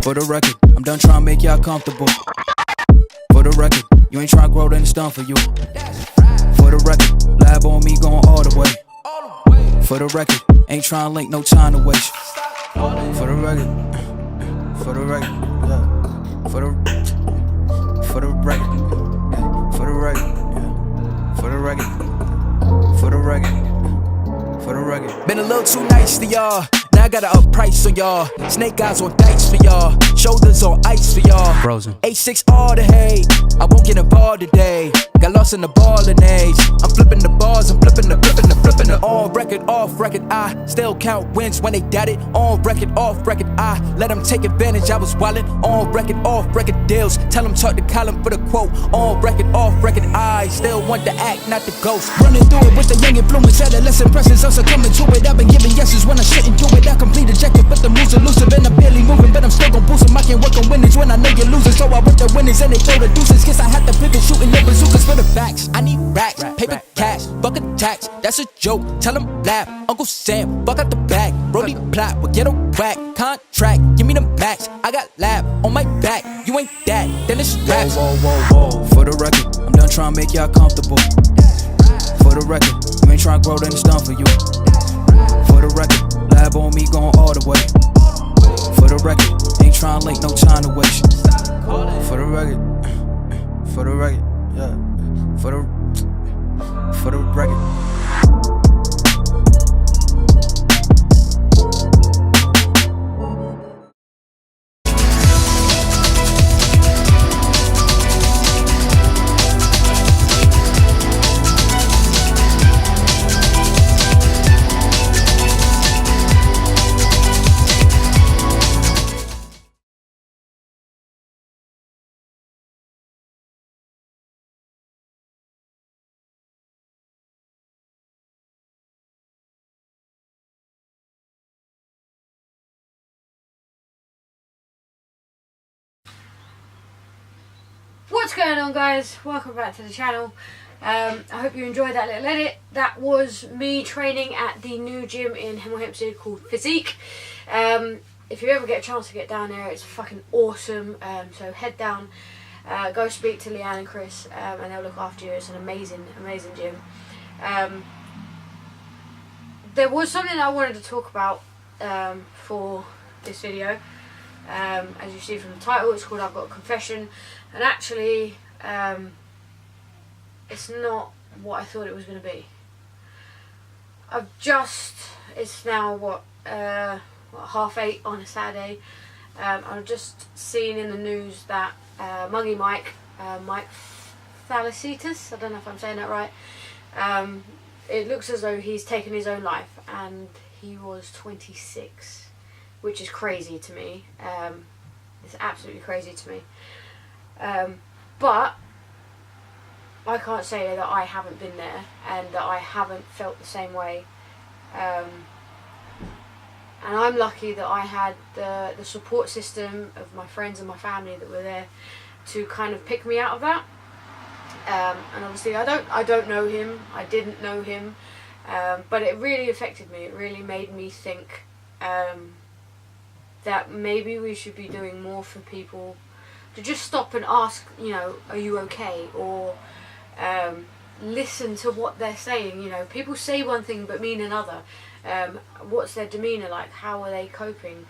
For the record, I'm done trying to make y'all comfortable. For the record, you ain't trying to grow, then it's done for you. For the record, lab on me going all the way. For the record, ain't trying to link, no time to waste. For the record, for the record, yeah. For the record, for the record, yeah. For the record, for the record, for the record. Been a little too nice to y'all. Now I gotta up price on y'all. Snake eyes on dice for y'all. Shoulders on ice for y'all. Frozen. H6 all the hate. I won't get involved today. Got lost in the ballin' age. I'm flipping the bars, I'm flipping the on record, off record. I still count wins when they doubt it. On record, off record. I let them take advantage. I was wildin'. On record, off record deals. Tell them talk to Colin for the quote. On record, off record. I still want the act, not the ghost. Running through it with the young influence. Adolescent presence, also coming to it. I've been giving yeses when I shouldn't do it. I complete ejected, but the moves elusive. And I'm barely moving, but I'm still gon' boost them. I can't work on winnings when I know you're losing. So I with the winners and they throw the deuces. Guess I had to pivot, shooting the bazookas for the facts. I need racks, paper cash, fuck a tax. That's a joke, tell them laugh. Uncle Sam, fuck out the bag. Brody plot, we'll get a whack. Contract, give me the max. I got lab on my back. You ain't that, then it's raps. Whoa, whoa, whoa, whoa. For the record, I'm done trying to make y'all comfortable. For the record, you ain't trying to grow, then it's done for you. For the record, lab on me going all the way. For the record, ain't trying to link, no time to waste. For the record, yeah. For the record. What's going on, guys? Welcome back to the channel. I hope you enjoyed that little edit. That was me training at the new gym in Hemel Hempstead called Physique. If you ever get a chance to get down there, it's fucking awesome. So head down, go speak to Leanne and Chris, and they'll look after you. It's an amazing, amazing gym. There was something I wanted to talk about for this video. As you see from the title, it's called I've Got a Confession. And actually, it's not what I thought it was going to be. It's now what, 8:30 on a Saturday. I've just seen in the news that Muggy Mike Thalassitis, I don't know if I'm saying that right, it looks as though he's taken his own life, and he was 26, which is crazy to me. It's absolutely crazy to me. But I can't say that I haven't been there and that I haven't felt the same way. And I'm lucky that I had the support system of my friends and my family that were there to kind of pick me out of that. And obviously I don't know him, I didn't know him, but it really affected me. It really made me think that maybe we should be doing more for people, to just stop and ask, you know, are you okay? Or listen to what they're saying. You know, people say one thing but mean another. What's their demeanour like? How are they coping?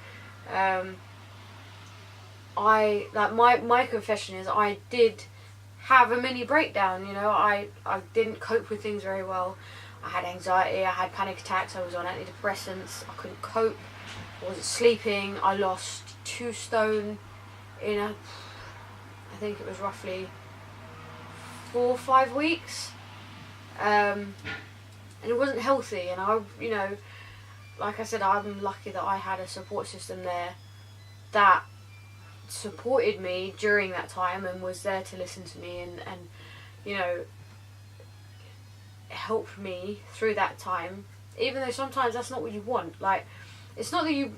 My confession is I did have a mini breakdown. You know, I didn't cope with things very well. I had anxiety, I had panic attacks, I was on antidepressants, I couldn't cope, I wasn't sleeping, I lost 2 stone in I think it was roughly 4 or 5 weeks, and it wasn't healthy. And I, you know, like I said, I'm lucky that I had a support system there that supported me during that time and was there to listen to me and you know, help me through that time, even though sometimes that's not what you want. Like, it's not that you,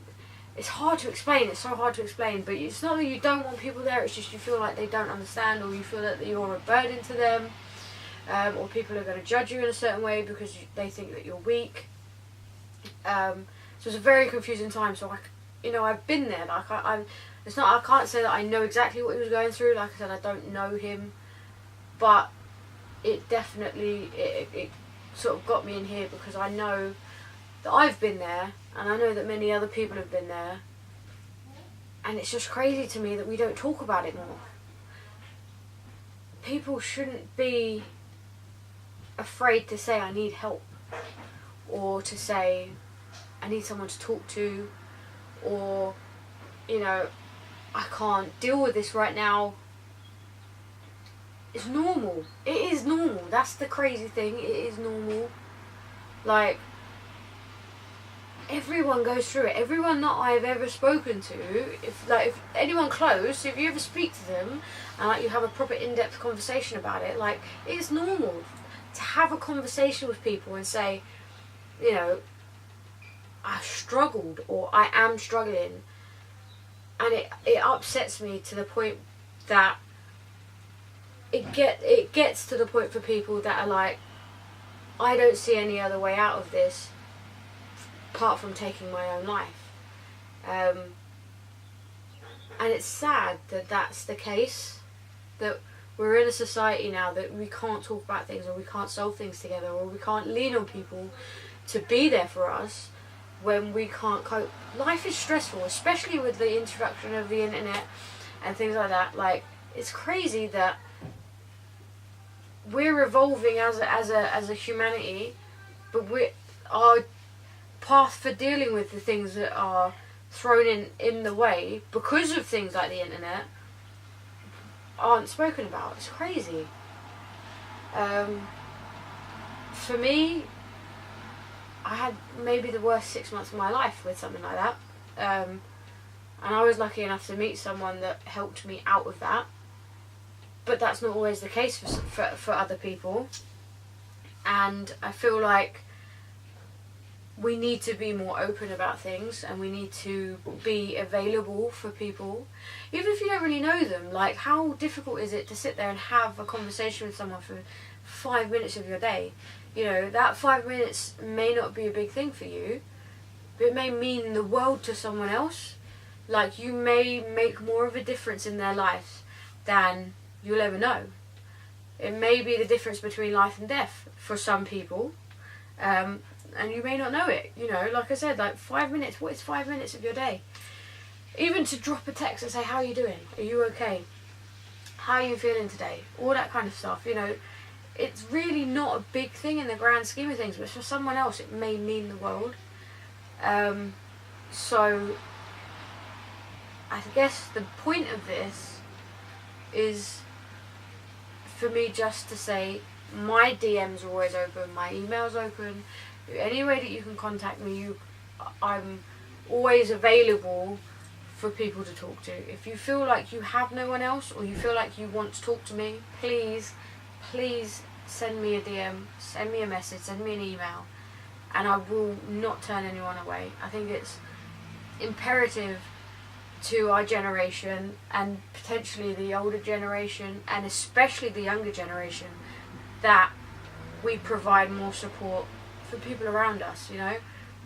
it's hard to explain, it's so hard to explain, but it's not that you don't want people there, it's just you feel like they don't understand, or you feel that you're a burden to them, or people are going to judge you in a certain way because they think that you're weak. So it's a very confusing time. So you know, I've been there. Like It's not, I can't say that I know exactly what he was going through. Like I said, I don't know him, but it definitely, it sort of got me in here, because I know that I've been there, and I know that many other people have been there, and it's just crazy to me that we don't talk about it more. People shouldn't be afraid to say I need help, or to say I need someone to talk to, or, you know, I can't deal with this right now. It's normal. It is normal. That's the crazy thing. It is normal. Like, everyone goes through it. Everyone that I've ever spoken to, if anyone close, if you ever speak to them and like you have a proper in-depth conversation about it, like, it's normal to have a conversation with people and say, you know, I've struggled, or I am struggling, and it upsets me to the point that it gets to the point for people that are like, I don't see any other way out of this apart from taking my own life. And it's sad that that's the case, that we're in a society now that we can't talk about things, or we can't solve things together, or we can't lean on people to be there for us when we can't cope. Life is stressful, especially with the introduction of the internet and things like that. Like, it's crazy that we're evolving as a humanity, but our path for dealing with the things that are thrown in the way because of things like the internet aren't spoken about. It's crazy. For me, I had maybe the worst 6 months of my life with something like that, and I was lucky enough to meet someone that helped me out of that. But that's not always the case for other people, and I feel like we need to be more open about things, and we need to be available for people, even if you don't really know them. Like, how difficult is it to sit there and have a conversation with someone for 5 minutes of your day? You know, that 5 minutes may not be a big thing for you, but it may mean the world to someone else. Like, you may make more of a difference in their life than you'll ever know. It may be the difference between life and death for some people, and you may not know it. You know, like I said, like 5 minutes. What is 5 minutes of your day? Even to drop a text and say, how are you doing? Are you okay? How are you feeling today? All that kind of stuff, you know. It's really not a big thing in the grand scheme of things, but for someone else it may mean the world. So I guess the point of this is for me just to say my DM's are always open, my email's open, any way that you can contact me, I'm always available for people to talk to. If you feel like you have no one else, or you feel like you want to talk to me, please send me a DM, send me a message, send me an email, and I will not turn anyone away. I think it's imperative to our generation, and potentially the older generation, and especially the younger generation, that we provide more support for people around us, you know.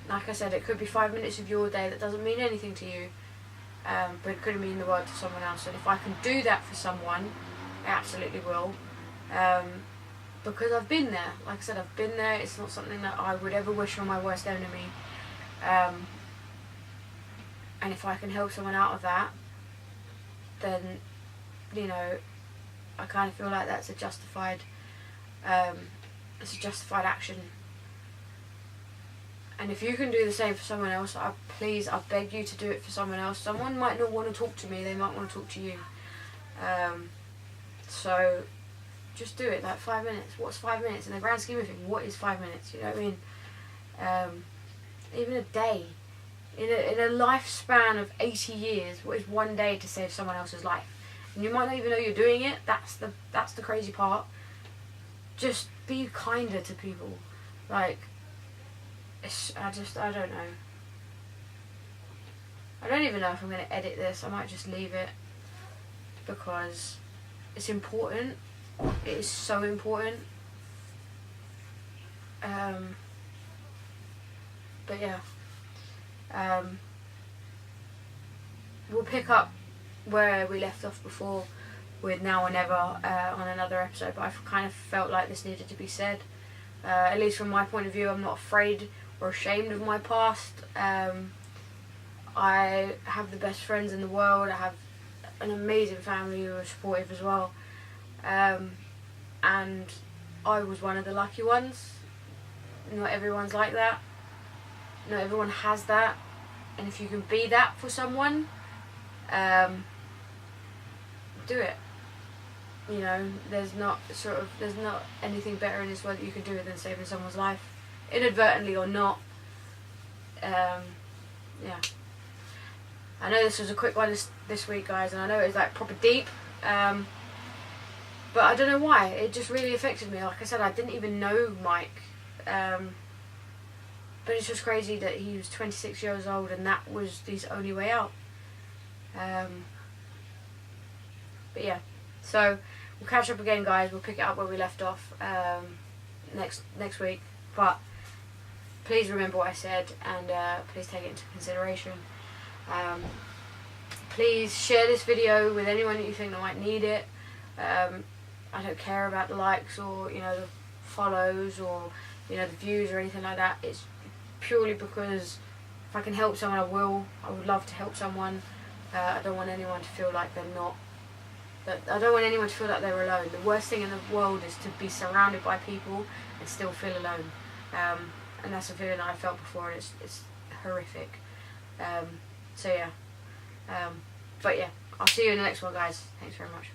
Like I said, it could be 5 minutes of your day that doesn't mean anything to you, but it could mean the world to someone else. And if I can do that for someone, I absolutely will, because I've been there. Like I said, I've been there. It's not something that I would ever wish on my worst enemy, and if I can help someone out of that, then, you know, I kind of feel like that's a justified action. And if you can do the same for someone else, I beg you to do it for someone else. Someone might not want to talk to me, they might want to talk to you. So just do it. Like 5 minutes. What's 5 minutes in the grand scheme of things? What is 5 minutes? You know what I mean? Even a day. In a lifespan of 80 years, what is one day to save someone else's life? And you might not even know you're doing it. That's the crazy part. Just be kinder to people. Like, I don't know. I don't even know if I'm going to edit this. I might just leave it, because it's important. It is so important. But yeah. We'll pick up where we left off before with Now or Never on another episode, but I kind of felt like this needed to be said. At least from my point of view, I'm not afraid or ashamed of my past. I have the best friends in the world. I have an amazing family who are supportive as well. And I was one of the lucky ones. Not everyone's like that. Not everyone has that. And if you can be that for someone, do it. You know, there's not anything better in this world that you can do than saving someone's life, inadvertently or not. Yeah. I know this was a quick one this week, guys, and I know it was like proper deep. But I don't know why. It just really affected me. Like I said, I didn't even know Mike. But it's just crazy that he was 26 years old and that was his only way out. But yeah, so we'll catch up again, guys. We'll pick it up where we left off next week. But please remember what I said, and please take it into consideration. Please share this video with anyone that you think that might need it. I don't care about the likes or the follows or the views or anything like that. It's purely because if I can help someone, I will. I would love to help someone. I don't want anyone to feel like they're not. I don't want anyone to feel like they're alone. The worst thing in the world is to be surrounded by people and still feel alone. And that's a feeling that I felt before, and it's horrific. So yeah. But yeah, I'll see you in the next one, guys. Thanks very much.